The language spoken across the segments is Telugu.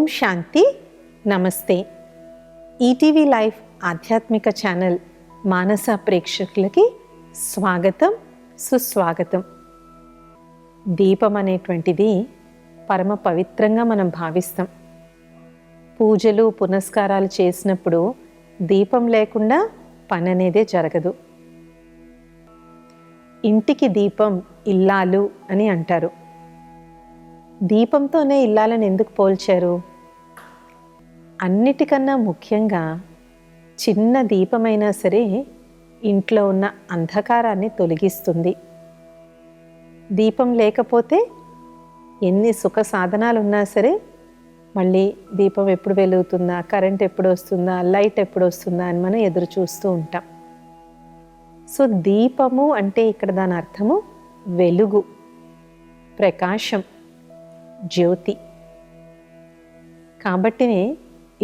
ఓం శాంతి. నమస్తే. ఈటీవీ లైఫ్ ఆధ్యాత్మిక ఛానల్ మానస ప్రేక్షకులకి స్వాగతం, సుస్వాగతం. దీపం అనేటువంటిది పరమ పవిత్రంగా మనం భావిస్తాం. పూజలు పునస్కారాలు చేసినప్పుడు దీపం లేకుండా పని అనేదే జరగదు. ఇంటికి దీపం ఇల్లాలు అని అంటారు. దీపంతోనే ఇల్లాలని ఎందుకు పోల్చారు? అన్నిటికన్నా ముఖ్యంగా చిన్న దీపమైనా సరే ఇంట్లో ఉన్న అంధకారాన్ని తొలగిస్తుంది. దీపం లేకపోతే ఎన్ని సుఖ సాధనాలు ఉన్నా సరే మళ్ళీ దీపం ఎప్పుడు వెలుగుతుందా, కరెంట్ ఎప్పుడు వస్తుందా, లైట్ ఎప్పుడు వస్తుందా అని మనం ఎదురు చూస్తూ ఉంటాం. సో దీపము అంటే ఇక్కడ దాని అర్థము వెలుగు, ప్రకాశం, జ్యోతి. కాబట్టినే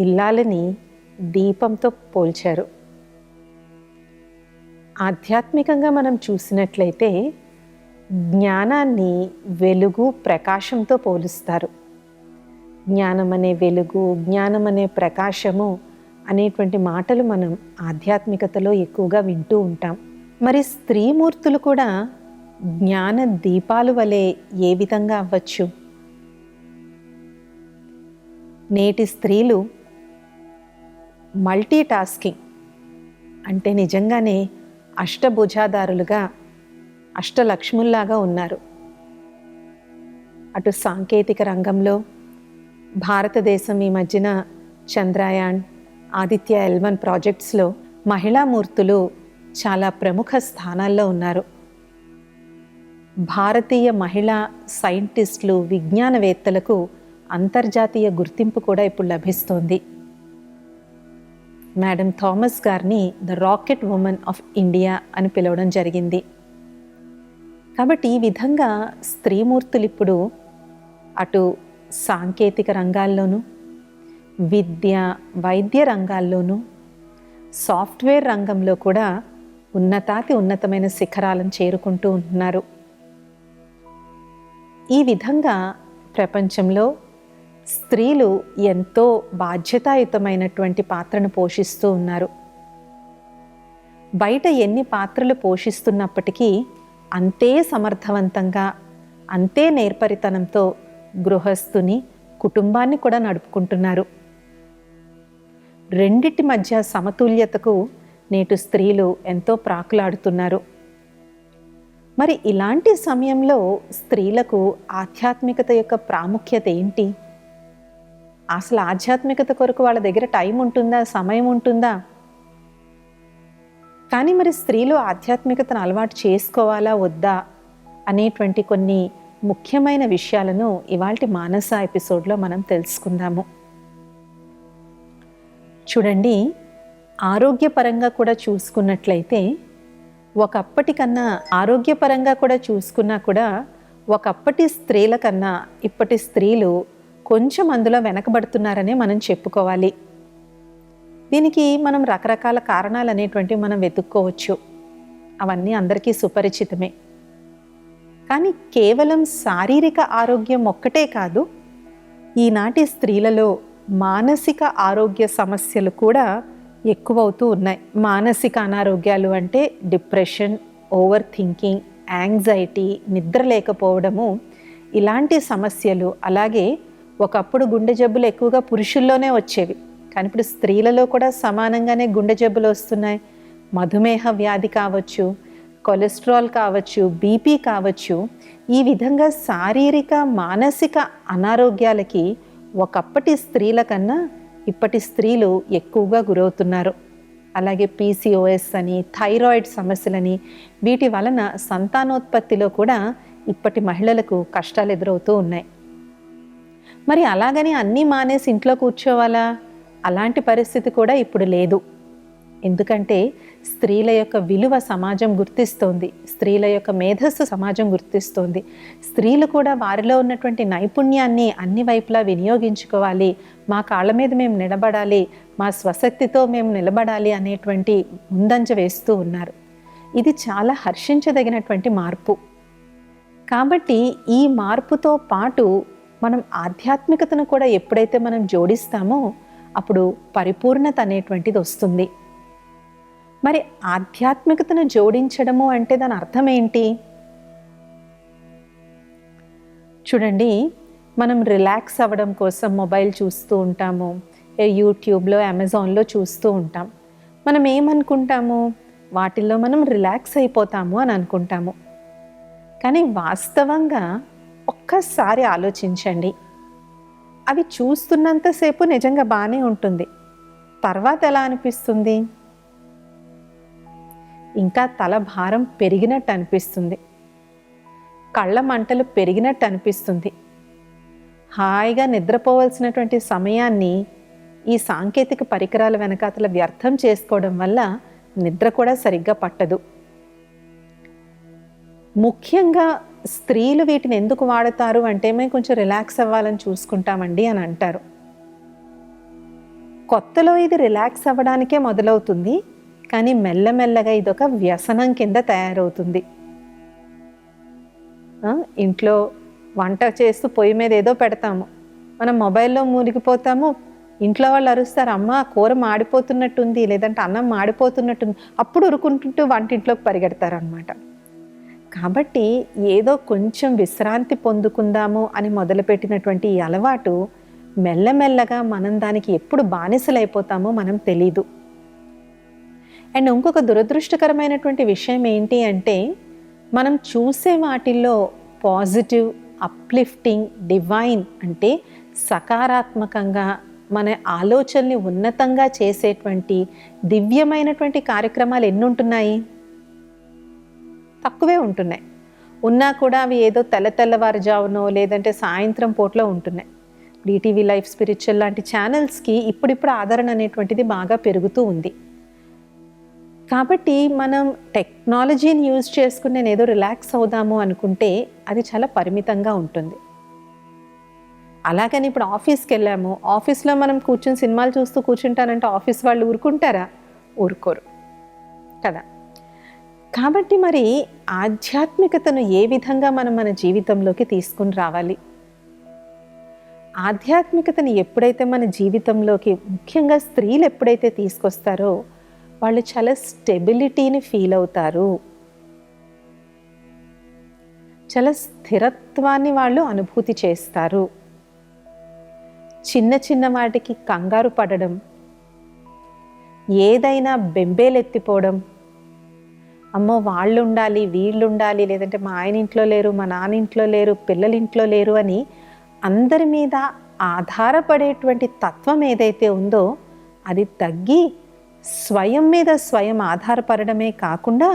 ఇల్లాలని దీపంతో పోల్చారు. ఆధ్యాత్మికంగా మనం చూసినట్లయితే జ్ఞానాన్ని వెలుగు, ప్రకాశంతో పోలుస్తారు. జ్ఞానం అనే వెలుగు, జ్ఞానం అనే ప్రకాశము అనేటువంటి మాటలు మనం ఆధ్యాత్మికతలో ఎక్కువగా వింటూ ఉంటాం. మరి స్త్రీమూర్తులు కూడా జ్ఞాన దీపాలు వలె ఏ విధంగా అవ్వచ్చు? నేటి స్త్రీలు మల్టీ టాస్కింగ్ అంటే నిజంగానే అష్టభుజాదారులుగా, అష్టలక్ష్ముల్లాగా ఉన్నారు. అటు సాంకేతిక రంగంలో భారతదేశం ఈ మధ్యన చంద్రయాన్, ఆదిత్య L1 ప్రాజెక్ట్స్లో మహిళామూర్తులు చాలా ప్రముఖ స్థానాల్లో ఉన్నారు. భారతీయ మహిళా సైంటిస్టులు, విజ్ఞానవేత్తలకు అంతర్జాతీయ గుర్తింపు కూడా ఇప్పుడు లభిస్తోంది. మేడం థామస్ గారిని the rocket women of India అని పిలవడం జరిగింది. కాబట్టి ఈ విధంగా స్త్రీమూర్తులు ఇప్పుడు అటు సాంకేతిక రంగాల్లోనూ, విద్య వైద్య రంగాల్లోనూ, సాఫ్ట్వేర్ రంగంలో కూడా ఉన్నతమైన శిఖరాలను చేరుకుంటూ ఉంటున్నారు. ఈ విధంగా ప్రపంచంలో స్త్రీలు ఎంతో బాధ్యతాయుతమైనటువంటి పాత్రను పోషిస్తూ ఉన్నారు. బయట ఎన్ని పాత్రలు పోషిస్తున్నప్పటికీ అంతే సమర్థవంతంగా, అంతే నేర్పరితనంతో గృహస్థుని, కుటుంబాన్ని కూడా నడుపుకుంటున్నారు. రెండిటి మధ్య సమతుల్యతకు నేటి స్త్రీలు ఎంతో ప్రాకులాడుతున్నారు. మరి ఇలాంటి సమయంలో స్త్రీలకు ఆధ్యాత్మికత యొక్క ప్రాముఖ్యత ఏంటి? అసలు ఆధ్యాత్మికత కొరకు వాళ్ళ దగ్గర టైం ఉంటుందా, సమయం ఉంటుందా? కానీ మరి స్త్రీలు ఆధ్యాత్మికతను అలవాటు చేసుకోవాలా వద్దా అనేటువంటి కొన్ని ముఖ్యమైన విషయాలను ఇవాల్టి మానస ఎపిసోడ్లో మనం తెలుసుకుందాము. చూడండి, ఆరోగ్యపరంగా కూడా చూసుకున్నట్లయితే ఒకప్పటి స్త్రీల కన్నా ఇప్పటి స్త్రీలు కొంచెం అందులో వెనకబడుతున్నారనే మనం చెప్పుకోవాలి. దీనికి మనం రకరకాల కారణాలు అనేటువంటివి మనం వెతుక్కోవచ్చు. అవన్నీ అందరికీ సుపరిచితమే. కానీ కేవలం శారీరక ఆరోగ్యం ఒక్కటే కాదు, ఈనాటి స్త్రీలలో మానసిక ఆరోగ్య సమస్యలు కూడా ఎక్కువవుతూ ఉన్నాయి. మానసిక అనారోగ్యాలు అంటే డిప్రెషన్, ఓవర్ థింకింగ్, యాంగ్జైటీ, నిద్ర లేకపోవడము, ఇలాంటి సమస్యలు. అలాగే ఒకప్పుడు గుండె జబ్బులు ఎక్కువగా పురుషుల్లోనే వచ్చేవి, కానీ ఇప్పుడు స్త్రీలలో కూడా సమానంగానే గుండె జబ్బులు వస్తున్నాయి. మధుమేహ వ్యాధి కావచ్చు, కొలెస్ట్రాల్ కావచ్చు, బీపీ కావచ్చు. ఈ విధంగా శారీరక మానసిక అనారోగ్యాలకి ఒకప్పటి స్త్రీల కన్నా ఇప్పటి స్త్రీలు ఎక్కువగా గురవుతున్నారు. అలాగే PCOS అని, థైరాయిడ్ సమస్యలని, వీటి వలన సంతానోత్పత్తిలో కూడా ఇప్పటి మహిళలకు కష్టాలు ఎదురవుతూ ఉన్నాయి. మరి అలాగని అన్నీ మానేసి ఇంట్లో కూర్చోవాలా? అలాంటి పరిస్థితి కూడా ఇప్పుడు లేదు. ఎందుకంటే స్త్రీల యొక్క విలువ సమాజం గుర్తిస్తోంది, స్త్రీల యొక్క మేధస్సు సమాజం గుర్తిస్తోంది. స్త్రీలు కూడా వారిలో ఉన్నటువంటి నైపుణ్యాన్ని అన్ని వైపులా వినియోగించుకోవాలి, మా కాళ్ళ మీద మేము నిలబడాలి, మా స్వశక్తితో మేము నిలబడాలి అనేటువంటి ముందంజ వేస్తూ ఉన్నారు. ఇది చాలా హర్షించదగినటువంటి మార్పు. కాబట్టి ఈ మార్పుతో పాటు మనం ఆధ్యాత్మికతను కూడా ఎప్పుడైతే మనం జోడిస్తామో అప్పుడు పరిపూర్ణత అనేటువంటిది వస్తుంది. మరి ఆధ్యాత్మికతను జోడించడము అంటే దాని అర్థం ఏంటి? చూడండి, మనం రిలాక్స్ అవ్వడం కోసం మొబైల్ చూస్తూ ఉంటాము, యూట్యూబ్లో, అమెజాన్లో చూస్తూ ఉంటాం. మనం ఏమనుకుంటాము? వాటిల్లో మనం రిలాక్స్ అయిపోతాము అని అనుకుంటాము. కానీ వాస్తవంగా ఒక్కసారి ఆలోచించండి, అవి చూస్తున్నంతసేపు నిజంగా బాగానే ఉంటుంది, తర్వాత ఎలా అనిపిస్తుంది? ఇంకా తల భారం పెరిగినట్టు అనిపిస్తుంది, కళ్ళ మంటలు పెరిగినట్టు అనిపిస్తుంది. హాయిగా నిద్రపోవలసినటువంటి సమయాన్ని ఈ సాంకేతిక పరికరాల వెనకాతల వ్యర్థం చేసుకోవడం వల్ల నిద్ర కూడా సరిగ్గా పట్టదు. ముఖ్యంగా స్త్రీలు వీటిని ఎందుకు వాడతారు అంటే, మేము కొంచెం రిలాక్స్ అవ్వాలని చూసుకుంటామండి అని అంటారు. కొత్తలో ఇది రిలాక్స్ అవ్వడానికే మొదలవుతుంది, కానీ మెల్లమెల్లగా ఇదొక వ్యసనం కింద తయారవుతుంది. ఇంట్లో వంట చేస్తూ పొయ్యి మీద ఏదో పెడతాము, మనం మొబైల్లో మూలిగిపోతాము. ఇంట్లో వాళ్ళు అరుస్తారు, అమ్మ కూర మాడిపోతున్నట్టుంది, లేదంటే అన్నం మాడిపోతున్నట్టుంది, అప్పుడు ఉరుకుంటుంటూ వంటింట్లోకి పరిగెడతారనమాట. కాబట్టి ఏదో కొంచెం విశ్రాంతి పొందుకుందాము అని మొదలుపెట్టినటువంటి ఈ అలవాటు మెల్లమెల్లగా మనం దానికి ఎప్పుడు బానిసలైపోతామో మనం తెలీదు. అండ్ ఇంకొక దురదృష్టకరమైనటువంటి విషయం ఏంటి అంటే, మనం చూసే వాటిల్లో పాజిటివ్, అప్లిఫ్టింగ్, డివైన్ అంటే సకారాత్మకంగా మన ఆలోచనని ఉన్నతంగా చేసేటువంటి దివ్యమైనటువంటి కార్యక్రమాలు ఎన్ని ఉంటున్నాయి? తక్కువే ఉంటున్నాయి. ఉన్నా కూడా అవి ఏదో తెల్లవారుజామునో లేదంటే సాయంత్రం పూటలో ఉంటున్నాయి. ఈటీవీ లైఫ్ స్పిరిచువల్ లాంటి ఛానల్స్కి ఇప్పుడిప్పుడు ఆదరణ అనేటువంటిది బాగా పెరుగుతూ ఉంది. కాబట్టి మనం టెక్నాలజీని యూజ్ చేసుకుని నేను ఏదో రిలాక్స్ అవుదాము అనుకుంటే అది చాలా పరిమితంగా ఉంటుంది. అలాగని ఇప్పుడు ఆఫీస్కి వెళ్ళాము, ఆఫీస్లో మనం కూర్చొని సినిమాలు చూస్తూ కూర్చుంటానంటే ఆఫీస్ వాళ్ళు ఊరుకుంటారా? ఊరుకోరు కదా. కాబట్టి మరి ఆధ్యాత్మికతను ఏ విధంగా మనం మన జీవితంలోకి తీసుకుని రావాలి? ఆధ్యాత్మికతను ఎప్పుడైతే మన జీవితంలోకి ముఖ్యంగా స్త్రీలు ఎప్పుడైతే తీసుకొస్తారో వాళ్ళు చాలా స్టెబిలిటీని ఫీల్ అవుతారు, చాలా స్థిరత్వాన్ని వాళ్ళు అనుభూతి చేస్తారు. చిన్న చిన్న వాటికి కంగారు పడడం, ఏదైనా బెంబేలెత్తిపోవడం, అమ్మో వాళ్ళు ఉండాలి, వీళ్ళు ఉండాలి, లేదంటే మా ఆయన ఇంట్లో లేరు, మా నాన్న ఇంట్లో లేరు, పిల్లల ఇంట్లో లేరు అని అందరి మీద ఆధారపడేటువంటి తత్వం ఏదైతే ఉందో అది తగ్గి స్వయం మీద స్వయం ఆధారపడమే కాకుండా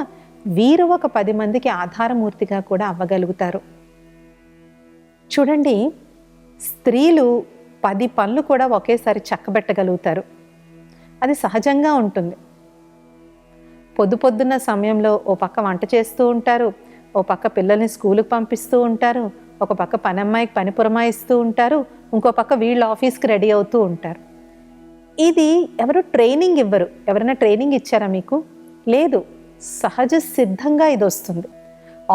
వీరు ఒక 10 మందికి ఆధారమూర్తిగా కూడా అవ్వగలుగుతారు. చూడండి, స్త్రీలు 10 పనులు కూడా ఒకేసారి చక్కబెట్టగలుగుతారు. అది సహజంగా ఉంటుంది. పొద్దున్న సమయంలో ఓ పక్క వంట చేస్తూ ఉంటారు, ఓ పక్క పిల్లల్ని స్కూలుకి పంపిస్తూ ఉంటారు, ఒక పక్క పనమ్మాయికి పని పురమాయిస్తూ ఉంటారు, ఇంకో పక్క వీళ్ళు ఆఫీస్కి రెడీ అవుతూ ఉంటారు. ఇది ఎవరు ట్రైనింగ్ ఇవ్వరు. ఎవరైనా ట్రైనింగ్ ఇచ్చారా మీకు? లేదు, సహజ సిద్ధంగా ఇది వస్తుంది.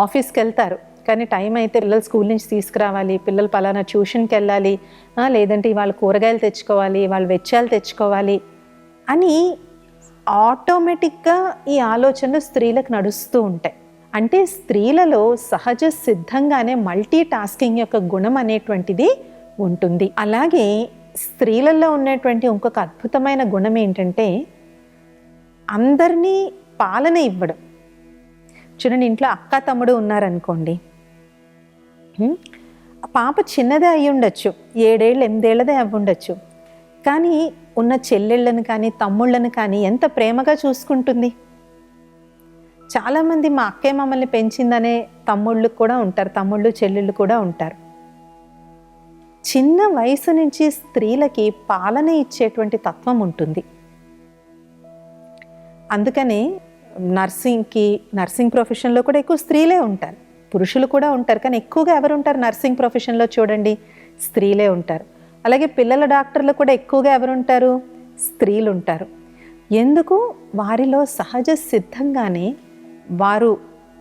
ఆఫీస్కి వెళ్తారు, కానీ టైం అయితే పిల్లలు స్కూల్ నుంచి తీసుకురావాలి, పిల్లలు పలానా ట్యూషన్కి వెళ్ళాలి, లేదంటే వాళ్ళు కూరగాయలు తెచ్చుకోవాలి, వాళ్ళు వెచ్చాలు తెచ్చుకోవాలి అని ఆటోమేటిక్గా ఈ ఆలోచనలు స్త్రీలకు నడుస్తూ ఉంటాయి. అంటే స్త్రీలలో సహజ సిద్ధంగానే మల్టీ టాస్కింగ్ యొక్క గుణం అనేటువంటిది ఉంటుంది. అలాగే స్త్రీలలో ఉన్నటువంటి ఇంకొక అద్భుతమైన గుణం ఏంటంటే అందరినీ పాలన ఇవ్వడం. చూడండి, ఇంట్లో అక్క తమ్ముడు ఉన్నారనుకోండి, పాప చిన్నదే అయి ఉండొచ్చు, 7 ఏళ్ళు 8 ఏళ్ళదే అవి ఉండొచ్చు, కానీ ఉన్న చెల్లెళ్ళను కానీ తమ్ముళ్ళను కానీ ఎంత ప్రేమగా చూసుకుంటుంది. చాలామంది మా అక్కే మమ్మల్ని పెంచిందనే తమ్ముళ్ళు కూడా ఉంటారు, తమ్ముళ్ళు చెల్లెళ్ళు కూడా ఉంటారు. చిన్న వయసు నుంచి స్త్రీలకి పాలన ఇచ్చేటువంటి తత్వం ఉంటుంది. అందుకనే నర్సింగ్ ప్రొఫెషన్లో కూడా ఎక్కువ స్త్రీలే ఉంటారు, పురుషులు కూడా ఉంటారు, కానీ ఎక్కువగా ఎవరు ఉంటారు నర్సింగ్ ప్రొఫెషన్లో? చూడండి, స్త్రీలే ఉంటారు. అలాగే పిల్లల డాక్టర్లు కూడా ఎక్కువగా ఎవరు ఉంటారు? స్త్రీలు ఉంటారు. ఎందుకు? వారిలో సహజ సిద్ధంగానే వారు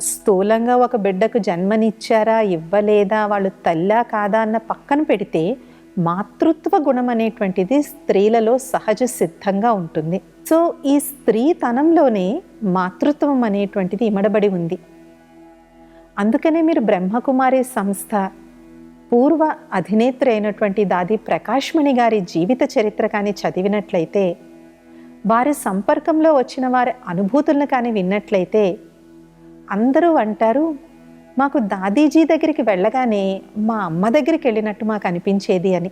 స్థూలంగా ఒక బిడ్డకు జన్మనిచ్చారా ఇవ్వలేదా, వాళ్ళు తల్లా కాదా అన్న పక్కన పెడితే మాతృత్వ గుణం అనేటువంటిది స్త్రీలలో సహజ సిద్ధంగా ఉంటుంది. సో ఈ స్త్రీతనంలోనే మాతృత్వం అనేటువంటిది ఇమడబడి ఉంది. అందుకనే మీరు బ్రహ్మకుమారి సంస్థ పూర్వ అధినేత్రి అయినటువంటి దాది ప్రకాష్మణి గారి జీవిత చరిత్ర కానీ చదివినట్లయితే, వారి సంపర్కంలో వచ్చిన వారి అనుభూతులను కానీ విన్నట్లయితే అందరూ అంటారు, మాకు దాదీజీ దగ్గరికి వెళ్ళగానే మా అమ్మ దగ్గరికి వెళ్ళినట్టు మాకు అనిపించేది అని.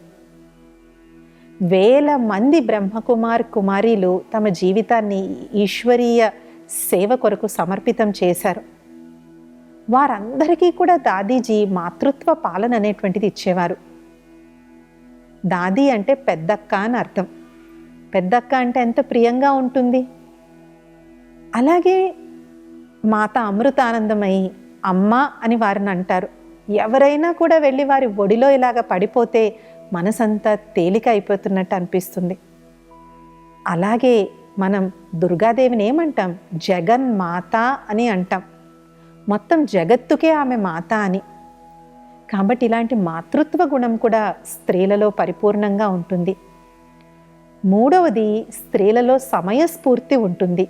వేల మంది బ్రహ్మకుమార్ కుమారీలు తమ జీవితాన్ని ఈశ్వరీయ సేవ కొరకు సమర్పితం చేశారు. వారందరికీ కూడా దాదీజీ మాతృత్వ పాలన అనేటువంటిది ఇచ్చేవారు. దాది అంటే పెద్దక్క అని అర్థం. పెద్దక్క అంటే ఎంత ప్రియంగా ఉంటుంది. అలాగే మాత అమృతానందమై అమ్మ అని వారిని అంటారు. ఎవరైనా కూడా వెళ్ళి వారి ఒడిలో ఇలాగ పడిపోతే మనసంతా తేలిక అయిపోతున్నట్టు అనిపిస్తుంది. అలాగే మనం దుర్గాదేవిని ఏమంటాం? జగన్మాత అని అంటాం. మొత్తం జగత్తుకే ఆమె మాత అని. కాబట్టి ఇలాంటి మాతృత్వ గుణం కూడా స్త్రీలలో పరిపూర్ణంగా ఉంటుంది. మూడవది, స్త్రీలలో సమయస్ఫూర్తి ఉంటుంది.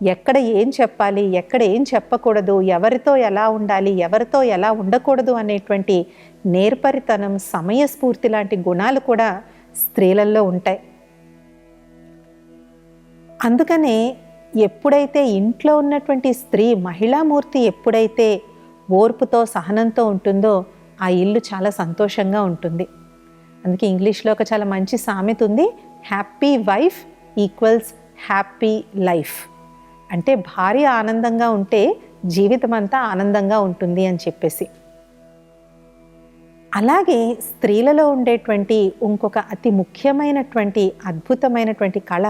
ఎక్కడ ఏం చెప్పాలి, ఎక్కడ ఏం చెప్పకూడదు, ఎవరితో ఎలా ఉండాలి, ఎవరితో ఎలా ఉండకూడదు అనేటువంటి నేర్పరితనం, సమయస్ఫూర్తి లాంటి గుణాలు కూడా స్త్రీలలో ఉంటాయి. అందుకనే ఎప్పుడైతే ఇంట్లో ఉన్నటువంటి స్త్రీ, మహిళామూర్తి ఎప్పుడైతే ఓర్పుతో సహనంతో ఉంటుందో ఆ ఇల్లు చాలా సంతోషంగా ఉంటుంది. అందుకే ఇంగ్లీష్లో ఒక చాలా మంచి సామెత ఉంది, happy wife equals happy life. అంటే భార్య ఆనందంగా ఉంటే జీవితం అంతా ఆనందంగా ఉంటుంది అని చెప్పేసి. అలాగే స్త్రీలలో ఉండేటువంటి ఇంకొక అతి ముఖ్యమైనటువంటి అద్భుతమైనటువంటి కళ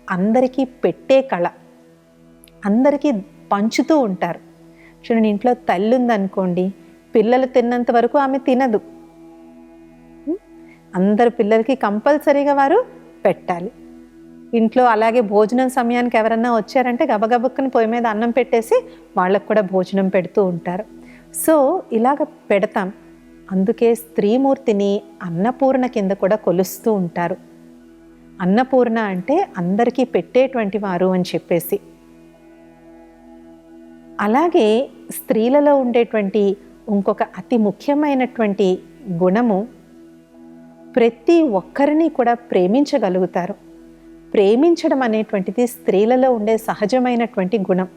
అందరికీ పెట్టే కళ. అందరికీ పంచుతూ ఉంటారు. చూడండి, ఇంట్లో తల్లి ఉందనుకోండి, పిల్లలు తిన్నంత వరకు ఆమె తినదు. అందరు పిల్లలకి కంపల్సరీగా వారు పెట్టాలి. ఇంట్లో అలాగే భోజనం సమయానికి ఎవరన్నా వచ్చారంటే గబగబుక్కుని పొయ్యి మీద అన్నం పెట్టేసి వాళ్ళకు కూడా భోజనం పెడుతూ ఉంటారు. సో ఇలాగ పెడతాం. అందుకే స్త్రీమూర్తిని అన్నపూర్ణ కింద కూడా కొలుస్తూ ఉంటారు. అన్నపూర్ణ అంటే అందరికీ పెట్టేటువంటి వారు అని చెప్పేసి. అలాగే స్త్రీలలో ఉండేటువంటి ఇంకొక అతి ముఖ్యమైనటువంటి గుణము, ప్రతి ఒక్కరిని కూడా ప్రేమించగలుగుతారు. ప్రేమించడం అనేటువంటిది స్త్రీలలో ఉండే సహజమైనటువంటి గుణం.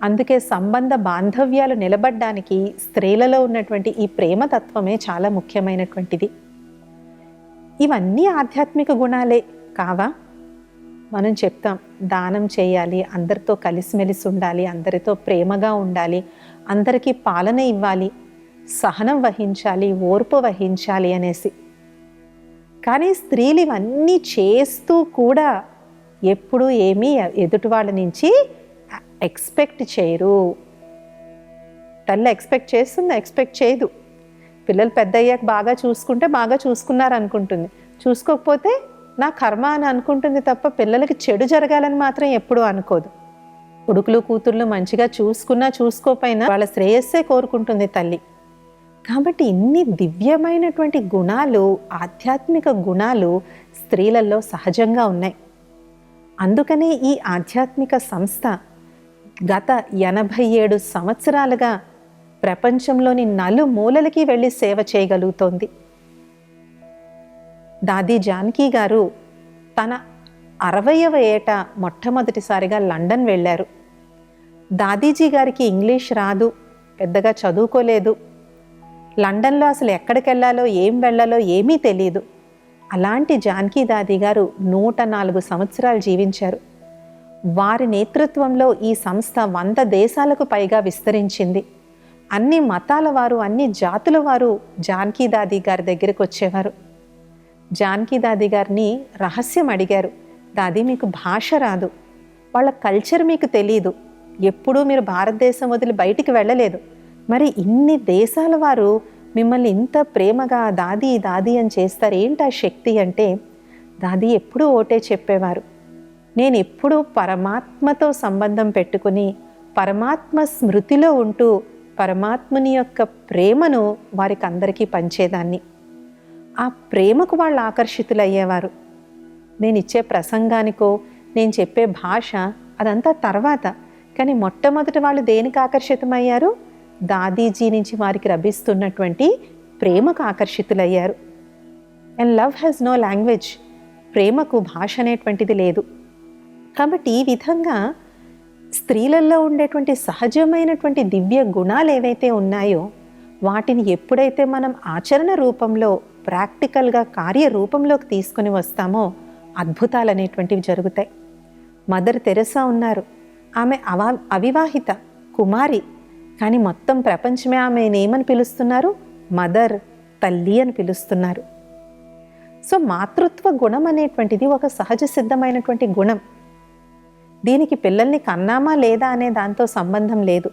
అందుకే సంబంధ బాంధవ్యాలు నిలబడ్డానికి స్త్రీలలో ఉన్నటువంటి ఈ ప్రేమతత్వమే చాలా ముఖ్యమైనటువంటిది. ఇవన్నీ ఆధ్యాత్మిక గుణాలే కావా? మనం చెప్తాం, దానం చేయాలి, అందరితో కలిసిమెలిసి ఉండాలి, అందరితో ప్రేమగా ఉండాలి, అందరికీ పాలన ఇవ్వాలి, సహనం వహించాలి, ఓర్పు వహించాలి అనేసి. కానీ స్త్రీలు ఇవన్నీ చేస్తూ కూడా ఎప్పుడూ ఏమీ ఎదుటి వాళ్ళ నుంచి ఎక్స్పెక్ట్ చేయరు. తల్లి ఎక్స్పెక్ట్ చేస్తుందా? ఎక్స్పెక్ట్ చేయదు. పిల్లలు పెద్ద అయ్యాక బాగా చూసుకుంటే బాగా చూసుకున్నారు అనుకుంటుంది, చూసుకోకపోతే నా కర్మ అని అనుకుంటుంది తప్ప పిల్లలకి చెడు జరగాలని మాత్రం ఎప్పుడూ అనుకోదు. కొడుకులు కూతుర్లు మంచిగా చూసుకున్నా చూసుకోకపోయినా వాళ్ళ శ్రేయస్సే కోరుకుంటుంది తల్లి. కాబట్టి ఇన్ని దివ్యమైనటువంటి గుణాలు, ఆధ్యాత్మిక గుణాలు స్త్రీలలో సహజంగా ఉన్నాయి. అందుకనే ఈ ఆధ్యాత్మిక సంస్థ గత 87 సంవత్సరాలుగా ప్రపంచంలోని నలుమూలలకి వెళ్ళి సేవ చేయగలుగుతోంది. దాది జానకి గారు తన 60వ ఏట మొట్టమొదటిసారిగా లండన్ వెళ్ళారు. దాదీజీ గారికి ఇంగ్లీష్ రాదు, పెద్దగా చదువుకోలేదు. లండన్లో అసలు ఎక్కడికి వెళ్ళాలో ఏం వెళ్ళాలో ఏమీ తెలియదు. అలాంటి జానకి దాది గారు 104 సంవత్సరాలు జీవించారు. వారి నేతృత్వంలో ఈ సంస్థ 100 దేశాలకు పైగా విస్తరించింది. అన్ని మతాల వారు, అన్ని జాతుల వారు జానకి దాది గారి దగ్గరికి వచ్చేవారు. జానకి దాది గారిని రహస్యం అడిగారు, దాది మీకు భాష రాదు, వాళ్ళ కల్చర్ మీకు తెలీదు, ఎప్పుడూ మీరు భారతదేశం వదిలి బయటికి వెళ్ళలేదు, మరి ఇన్ని దేశాల వారు మిమ్మల్ని ఇంత ప్రేమగా దాది దాది అని చేస్తారు, ఏంటి ఆ శక్తి అంటే, దాది ఎప్పుడూ ఓటే చెప్పేవారు, నేను ఎప్పుడూ పరమాత్మతో సంబంధం పెట్టుకుని పరమాత్మ స్మృతిలో ఉంటూ పరమాత్ముని యొక్క ప్రేమను వారికి అందరికీ పంచేదాన్ని. ఆ ప్రేమకు వాళ్ళు ఆకర్షితులయ్యేవారు. నేను ఇచ్చే ప్రసంగానికో నేను చెప్పే భాష అదంతా తర్వాత, కానీ మొట్టమొదటి వాళ్ళు దేనికి ఆకర్షితమయ్యారు? దాదీజీ నుంచి వారికి లభిస్తున్నటువంటి ప్రేమకు ఆకర్షితులయ్యారు. And love has no language. ప్రేమకు భాష అనేటువంటిది లేదు. కాబట్టి ఈ విధంగా స్త్రీలలో ఉండేటువంటి సహజమైనటువంటి దివ్య గుణాలు ఏవైతే ఉన్నాయో వాటిని ఎప్పుడైతే మనం ఆచరణ రూపంలో ప్రాక్టికల్గా కార్యరూపంలోకి తీసుకుని వస్తామో అద్భుతాలు అనేటువంటివి జరుగుతాయి. మదర్ తెరెసా ఉన్నారు. ఆమె అవివాహిత కుమారి, కానీ మొత్తం ప్రపంచమే ఆమెను ఏమని పిలుస్తున్నారు? మదర్, తల్లి అని పిలుస్తున్నారు. సో మాతృత్వ గుణం అనేటువంటిది ఒక సహజ సిద్ధమైనటువంటి గుణం. దీనికి పిల్లల్ని కన్నామా లేదా అనే దాంతో సంబంధం లేదు.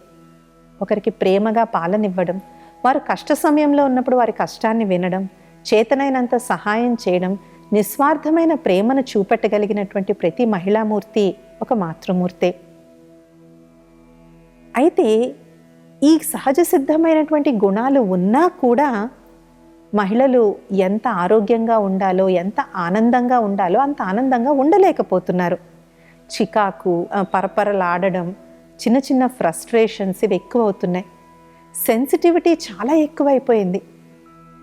ఒకరికి ప్రేమగా పాలనివ్వడం, వారు కష్ట సమయంలో ఉన్నప్పుడు వారి కష్టాన్ని వినడం, చేతనైనంత సహాయం చేయడం, నిస్వార్థమైన ప్రేమను చూపెట్టగలిగినటువంటి ప్రతి మహిళామూర్తి ఒక మాతృమూర్తే. అయితే ఈ సహజ సిద్ధమైనటువంటి గుణాలు ఉన్నా కూడా మహిళలు ఎంత ఆరోగ్యంగా ఉండాలో, ఎంత ఆనందంగా ఉండాలో అంత ఆనందంగా ఉండలేకపోతున్నారు. చికాకు, పరపరలాడడం, చిన్న చిన్న ఫ్రస్ట్రేషన్స్ ఇవి ఎక్కువ అవుతున్నాయి. సెన్సిటివిటీ చాలా ఎక్కువైపోయింది.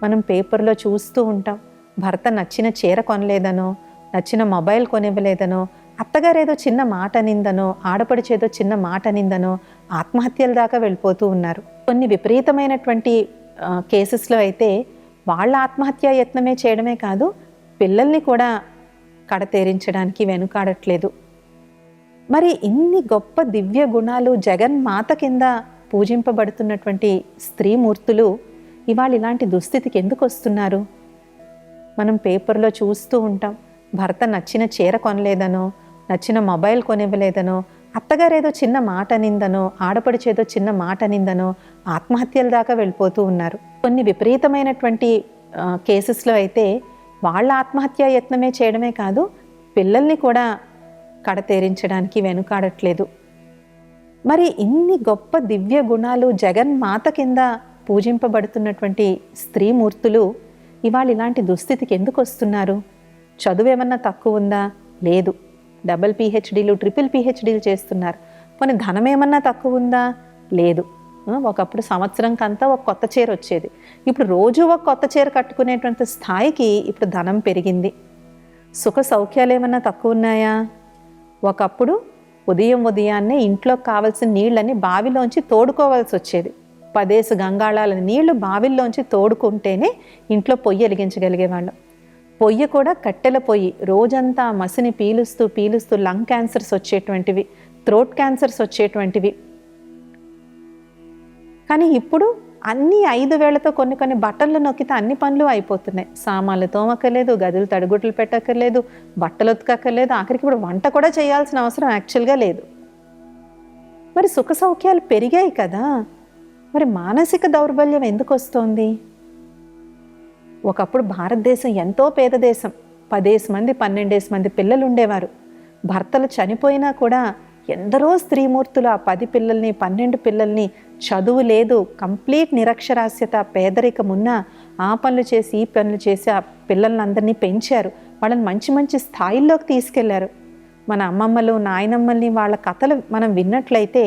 మనం పేపర్లో చూస్తూ ఉంటాం, భర్త నచ్చిన చీర కొనలేదనో, నచ్చిన మొబైల్ కొనివ్వలేదనో, అత్తగారు ఏదో చిన్న మాట అనిందనో, ఆడపడిచేదో చిన్న మాట అనిందనో ఆత్మహత్యల దాకా వెళ్ళిపోతూ ఉన్నారు. కొన్ని విపరీతమైనటువంటి కేసెస్లో అయితే వాళ్ళ ఆత్మహత్యా యత్నమే చేయడమే కాదు, పిల్లల్ని కూడా కడతేరించడానికి వెనుకాడట్లేదు. మరి ఇన్ని గొప్ప దివ్య గుణాలు జగన్మాత కింద పూజింపబడుతున్నటువంటి స్త్రీమూర్తులు ఇవాళ ఇలాంటి దుస్థితికి ఎందుకు వస్తున్నారు? మనం పేపర్లో చూస్తూ ఉంటాం, భర్త నచ్చిన చీర కొనలేదనో, నచ్చిన మొబైల్ కొనివ్వలేదనో, అత్తగారు ఏదో చిన్న మాట అనిందనో, ఆడపడిచేదో చిన్న మాట అనిందనో ఆత్మహత్యల దాకా వెళ్ళిపోతూ ఉన్నారు. కొన్ని విపరీతమైనటువంటి కేసెస్లో అయితే వాళ్ళ ఆత్మహత్యా యత్నమే చేయడమే కాదు, పిల్లల్ని కూడా కడతేరించడానికి వెనుకాడట్లేదు. మరి ఇన్ని గొప్ప దివ్య గుణాలు జగన్మాత కింద పూజింపబడుతున్నటువంటి స్త్రీమూర్తులు ఇవాళ ఇలాంటి దుస్థితికి ఎందుకు వస్తున్నారు? చదువు ఏమన్నా తక్కువ ఉందా? లేదు. డబుల్ PhDలు, ట్రిపుల్ PhDలు చేస్తున్నారు. పోనీ ధనం ఏమన్నా తక్కువ ఉందా? లేదు. ఒకప్పుడు సంవత్సరంకంతా ఒక కొత్త చీర వచ్చేది. ఇప్పుడు రోజు ఒక కొత్త చీర కట్టుకునేటువంటి స్థాయికి ఇప్పుడు ధనం పెరిగింది. సుఖ సౌఖ్యాలు ఏమన్నా తక్కువ ఉన్నాయా? ఒకప్పుడు ఉదయాన్నే ఇంట్లోకి కావాల్సిన నీళ్ళని బావిలోంచి తోడుకోవాల్సి వచ్చేది. 10 గంగాళాల నీళ్లు బావిల్లోంచి తోడుకుంటేనే ఇంట్లో పొయ్యి వెలిగించగలిగేవాళ్ళం. పొయ్యి కూడా కట్టెల పొయ్యి. రోజంతా మసిని పీలుస్తూ పీలుస్తూ లంగ్ క్యాన్సర్స్ వచ్చేటువంటివి, థ్రోట్ క్యాన్సర్స్ వచ్చేటువంటివి. కానీ ఇప్పుడు అన్నీ 5 వేళ్లతో కొన్ని బట్టలు నొక్కితే అన్ని పనులు అయిపోతున్నాయి. సామాన్లు తోమక్కర్లేదు, గదులు తడిగుడ్లు పెట్టక్కర్లేదు, బట్టలు ఉతకక్కర్లేదు, ఆఖరికి ఇప్పుడు వంట కూడా చేయాల్సిన అవసరం యాక్చువల్గా లేదు. మరి సుఖ సౌఖ్యాలు పెరిగాయి కదా, మరి మానసిక దౌర్బల్యం ఎందుకు వస్తోంది? ఒకప్పుడు భారతదేశం ఎంతో పేద దేశం. 10 మంది 12 మంది పిల్లలు ఉండేవారు. భర్తలు చనిపోయినా కూడా ఎందరో స్త్రీమూర్తులు ఆ 10 పిల్లల్ని 12 పిల్లల్ని, చదువు లేదు, కంప్లీట్ నిరక్షరాస్యత, పేదరికం ఉన్నా ఆ పనులు చేసి ఈ పనులు చేసి ఆ పిల్లలందరినీ పెంచారు. వాళ్ళని మంచి మంచి స్థాయిల్లోకి తీసుకెళ్లారు. మన అమ్మమ్మలు నాయనమ్మల్ని వాళ్ళ కథలు మనం విన్నట్లయితే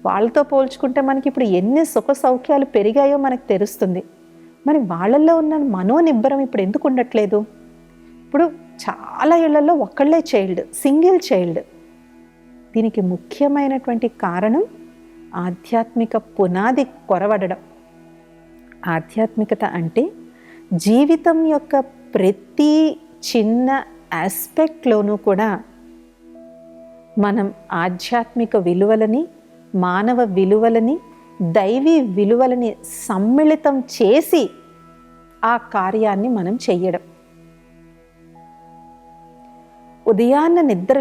వాళ్ళతో పోల్చుకుంటే మనకి ఇప్పుడు ఎన్ని సుఖ సౌఖ్యాలు పెరిగాయో మనకు తెలుస్తుంది. మరి వాళ్ళల్లో ఉన్న మనోనిబ్బరం ఇప్పుడు ఎందుకు ఉండట్లేదు? ఇప్పుడు చాలా ఇళ్లలో ఒక్కళ్ళే చైల్డ్, సింగిల్ చైల్డ్. దీనికి ముఖ్యమైనటువంటి కారణం ఆధ్యాత్మిక పునాది కొరవడడం. ఆధ్యాత్మికత అంటే జీవితం యొక్క ప్రతి చిన్న ఆస్పెక్ట్లోనూ కూడా మనం ఆధ్యాత్మిక విలువలని, మానవ విలువలని, దైవీ విలువలని సమ్మిళితం చేసి ఆ కార్యాన్ని మనం చెయ్యడం. ఉదయాన్న నిద్ర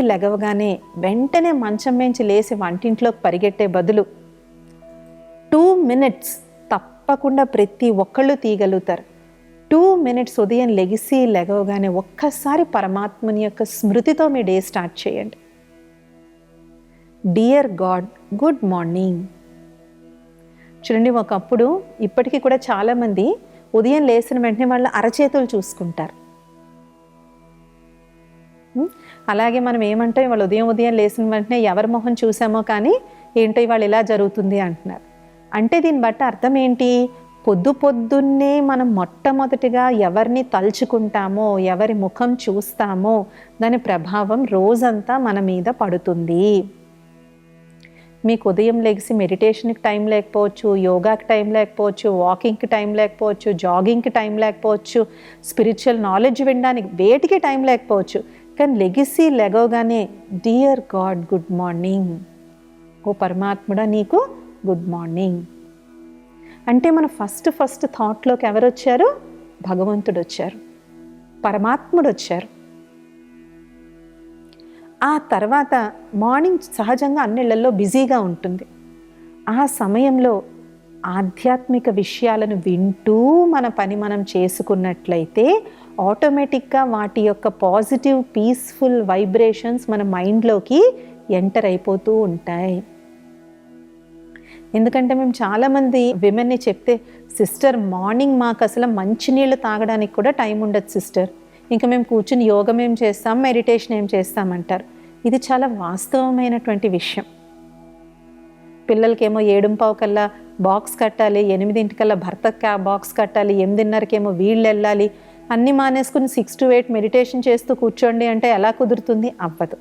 లెగవగానే వెంటనే మంచం నుంచి లేచి వంటింట్లోకి పరిగెట్టే బదులు 2 minutes తప్పకుండా ప్రతి ఒక్కళ్ళు తీయగలుగుతారు. 2 minutes ఉదయం లెగవగానే ఒక్కసారి పరమాత్మని యొక్క స్మృతితో మీ డే స్టార్ట్ చేయండి. Dear God good morning. చూడండి, ఒకప్పుడు ఇప్పటికీ కూడా చాలామంది ఉదయం లేచిన వెంటనే వాళ్ళ అరచేతులు చూసుకుంటారు. అలాగే మనం ఏమంటాం, వాళ్ళు ఉదయం లేచిన వెంటనే ఎవరి మొహం చూసామో కానీ ఏంటో ఇవాళ ఇలా జరుగుతుంది అంటున్నారు. అంటే దీన్ని బట్టి అర్థం ఏంటి? పొద్దున్నే మనం మొట్టమొదటిగా ఎవరిని తలుచుకుంటామో, ఎవరి ముఖం చూస్తామో దాని ప్రభావం రోజంతా మన మీద పడుతుంది. మీకు ఉదయం లెగిసి మెడిటేషన్కి టైం లేకపోవచ్చు, యోగాకి టైం లేకపోవచ్చు, వాకింగ్కి టైం లేకపోవచ్చు, జాగింగ్కి టైం లేకపోవచ్చు, స్పిరిచువల్ నాలెడ్జ్ వినడానికి వేటికి టైం లేకపోవచ్చు. కానీ లెగవగానే డియర్ గాడ్ గుడ్ మార్నింగ్, ఓ పరమాత్ముడా నీకు గుడ్ మార్నింగ్ అంటే మన ఫస్ట్ థాట్లోకి ఎవరు వచ్చారు? భగవంతుడు వచ్చారు, పరమాత్ముడు వచ్చారు. ఆ తర్వాత మార్నింగ్ సహజంగా అన్నిళ్లలో బిజీగా ఉంటుంది. ఆ సమయంలో ఆధ్యాత్మిక విషయాలను వింటూ మన పని మనం చేసుకున్నట్లయితే ఆటోమేటిక్గా వాటి యొక్క పాజిటివ్ పీస్ఫుల్ వైబ్రేషన్స్ మన మైండ్లోకి ఎంటర్ అయిపోతూ ఉంటాయి. ఎందుకంటే మేము చాలామంది విమెన్ని చెప్తే, సిస్టర్ మార్నింగ్ మాకు అసలు మంచినీళ్ళు తాగడానికి కూడా టైం ఉండదు సిస్టర్, ఇంకా మేము కూర్చుని యోగం ఏం చేస్తాం, మెడిటేషన్ ఏం చేస్తామంటారు. ఇది చాలా వాస్తవమైనటువంటి విషయం. పిల్లలకేమో 7:15 కల్లా బాక్స్ కట్టాలి, 8 భర్తకి బాక్స్ కట్టాలి, 8:30కేమో వీళ్ళు వెళ్ళాలి, అన్నీ మానేసుకుని 6 to 8 మెడిటేషన్ చేస్తూ కూర్చోండి అంటే ఎలా కుదురుతుంది? అవ్వదు.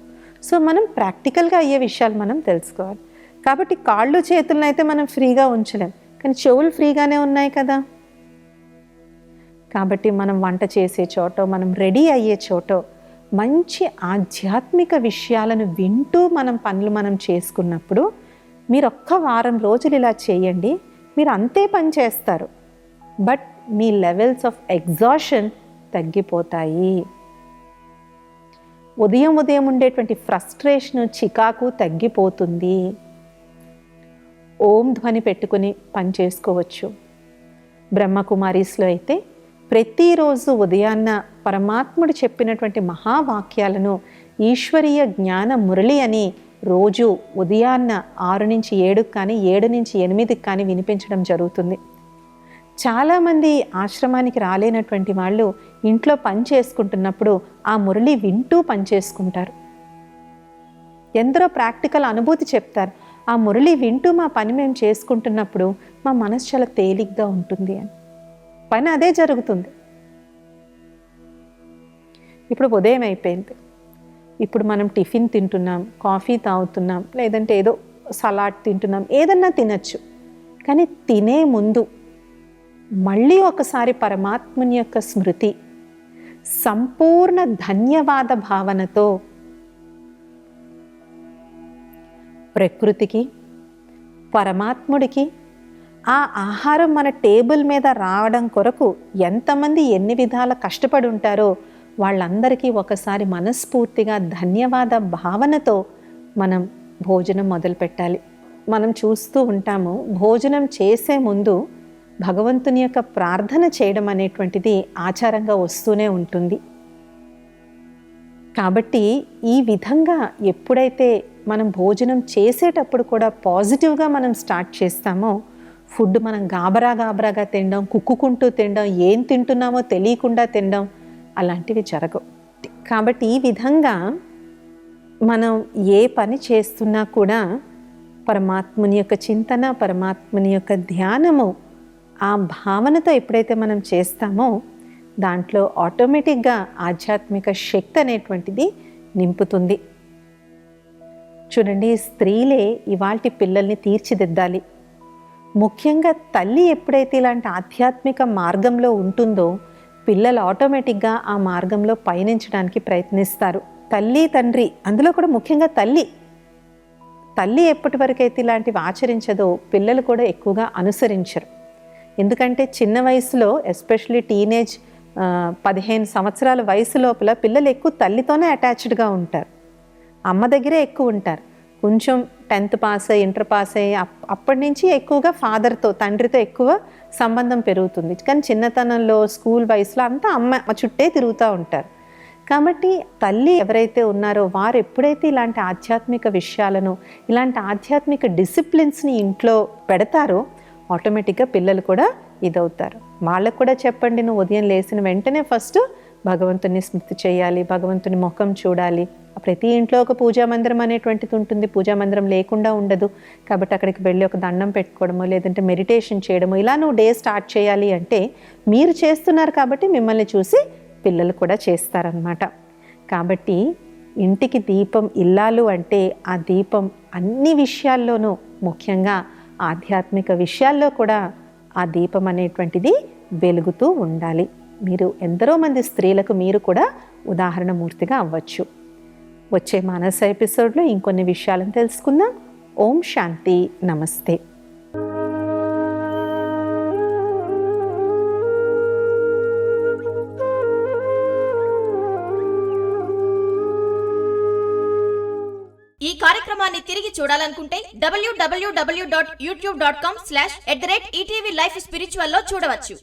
సో మనం ప్రాక్టికల్గా అయ్యే విషయాలు మనం తెలుసుకోవాలి. కాబట్టి కాళ్ళు చేతులను అయితే మనం ఫ్రీగా ఉంచలేం, కానీ చెవులు ఫ్రీగానే ఉన్నాయి కదా. కాబట్టి మనం వంట చేసే చోట, మనం రెడీ అయ్యే చోట మంచి ఆధ్యాత్మిక విషయాలను వింటూ మనం చేసుకున్నప్పుడు, మీరు ఒక్క వారం రోజులు ఇలా చేయండి, మీరు అంతే పని చేస్తారు, but me levels of exhaustion తగ్గిపోతాయి. ఉదయం ఉండేటువంటి ఫ్రస్ట్రేషను, చికాకు తగ్గిపోతుంది. ఓం ధ్వని పెట్టుకుని పని చేసుకోవచ్చు. బ్రహ్మకుమారీస్లో అయితే ప్రతిరోజు ఉదయాన్న పరమాత్ముడు చెప్పినటువంటి మహావాక్యాలను ఈశ్వరీయ జ్ఞాన మురళి అని రోజు ఉదయాన్న 6 నుంచి 7 కానీ 7 నుంచి 8 కానీ వినిపించడం జరుగుతుంది. చాలామంది ఆశ్రమానికి రాలేనటువంటి వాళ్ళు ఇంట్లో పని చేసుకుంటున్నప్పుడు ఆ మురళి వింటూ పని చేసుకుంటారు. ఎందరో ప్రాక్టికల్ అనుభూతి చెప్తారు, ఆ మురళి వింటూ మా పని మేము చేసుకుంటున్నప్పుడు మా మనసు చాలా తేలిగ్గా ఉంటుంది అని. పని అదే జరుగుతుంది. ఇప్పుడు ఉదయం అయిపోయింది, ఇప్పుడు మనం టిఫిన్ తింటున్నాం, కాఫీ తాగుతున్నాం, లేదంటే ఏదో సలాడ్ తింటున్నాం, ఏదన్నా తినచ్చు. కానీ తినే ముందు మళ్ళీ ఒకసారి పరమాత్ముని యొక్క స్మృతి, సంపూర్ణ ధన్యవాద భావనతో ప్రకృతికి, పరమాత్ముడికి, ఆ ఆహారం మన టేబుల్ మీద రావడం కొరకు ఎంతమంది ఎన్ని విధాల కష్టపడి ఉంటారో వాళ్ళందరికీ ఒకసారి మనస్ఫూర్తిగా ధన్యవాద భావనతో మనం భోజనం మొదలుపెట్టాలి. మనం చూస్తూ ఉంటాము, భోజనం చేసే ముందు భగవంతుని యొక్క ప్రార్థన చేయడం అనేటువంటిది ఆచారంగా వస్తూనే ఉంటుంది. కాబట్టి ఈ విధంగా ఎప్పుడైతే మనం భోజనం చేసేటప్పుడు కూడా పాజిటివ్గా మనం స్టార్ట్ చేస్తామో, ఫుడ్ మనం గాబరాగా తినడం, కుక్కుకుంటూ తినడం, ఏం తింటున్నామో తెలియకుండా తినడం అలాంటివి జరగవు. కాబట్టి ఈ విధంగా మనం ఏ పని చేస్తున్నా కూడా పరమాత్ముని యొక్క చింతన, పరమాత్ముని యొక్క ధ్యానము, ఆ భావనతో ఎప్పుడైతే మనం చేస్తామో దాంట్లో ఆటోమేటిక్గా ఆధ్యాత్మిక శక్తి అనేటువంటిది నింపుతుంది. చూడండి, స్త్రీలే ఇవాల్టి పిల్లల్ని తీర్చిదిద్దాలి. ముఖ్యంగా తల్లి ఎప్పుడైతే ఇలాంటి ఆధ్యాత్మిక మార్గంలో ఉంటుందో పిల్లలు ఆటోమేటిక్గా ఆ మార్గంలో పయనించడానికి ప్రయత్నిస్తారు. తల్లి, తండ్రి, అందులో కూడా ముఖ్యంగా తల్లి ఎప్పటి వరకైతే ఇలాంటివి ఆచరించదో పిల్లలు కూడా ఎక్కువగా అనుసరించరు. ఎందుకంటే చిన్న వయసులో, ఎస్పెషల్లీ టీనేజ్ 15 సంవత్సరాల వయసు లోపల పిల్లలు ఎక్కువ తల్లితోనే అటాచ్డ్గా ఉంటారు, అమ్మ దగ్గరే ఎక్కువ ఉంటారు. కొంచెం 10th పాస్ అయ్యి, ఇంటర్ పాస్ అయ్యి అప్పటి నుంచి ఎక్కువగా ఫాదర్తో, తండ్రితో ఎక్కువ సంబంధం పెరుగుతుంది. కానీ చిన్నతనంలో, స్కూల్ వయసులో అంతా అమ్మ చుట్టే తిరుగుతూ ఉంటారు. కాబట్టి తల్లి ఎవరైతే ఉన్నారో వారు ఎప్పుడైతే ఇలాంటి ఆధ్యాత్మిక విషయాలను, ఇలాంటి ఆధ్యాత్మిక డిసిప్లిన్స్ని ఇంట్లో పెడతారో ఆటోమేటిక్గా పిల్లలు కూడా ఇదవుతారు. వాళ్ళకు కూడా చెప్పండి, నువ్వు ఉదయం లేచిన వెంటనే ఫస్ట్ భగవంతుని స్మృతి చేయాలి, భగవంతుని ముఖం చూడాలి. ప్రతి ఇంట్లో ఒక పూజా మందిరం అనేటువంటిది ఉంటుంది, పూజా మందిరం లేకుండా ఉండదు. కాబట్టి అక్కడికి వెళ్ళి ఒక దండం పెట్టుకోవడము, లేదంటే మెడిటేషన్ చేయడము, ఇలా నువ్వు డే స్టార్ట్ చేయాలి అంటే మీరు చేస్తున్నారు కాబట్టి మిమ్మల్ని చూసి పిల్లలు కూడా చేస్తారనమాట. కాబట్టి ఇంటికి దీపం ఇల్లాలు అంటే ఆ దీపం అన్ని విషయాల్లోనూ, ముఖ్యంగా ఆధ్యాత్మిక విషయాల్లో కూడా ఆ దీపం అనేటువంటిది వెలుగుతూ ఉండాలి. మీరు ఎందరో మంది స్త్రీలకు మీరు కూడా ఉదాహరణమూర్తిగా అవ్వచ్చు. వచ్చే మానస ఎపిసోడ్లో ఇంకొన్ని విషయాలను తెలుసుకుందాం. ఓం శాంతి, నమస్తే. ఈ కార్యక్రమాన్ని తిరిగి చూడాలనుకుంటే www.youtube.com/@ETV Life Spiritual లో చూడవచ్చు.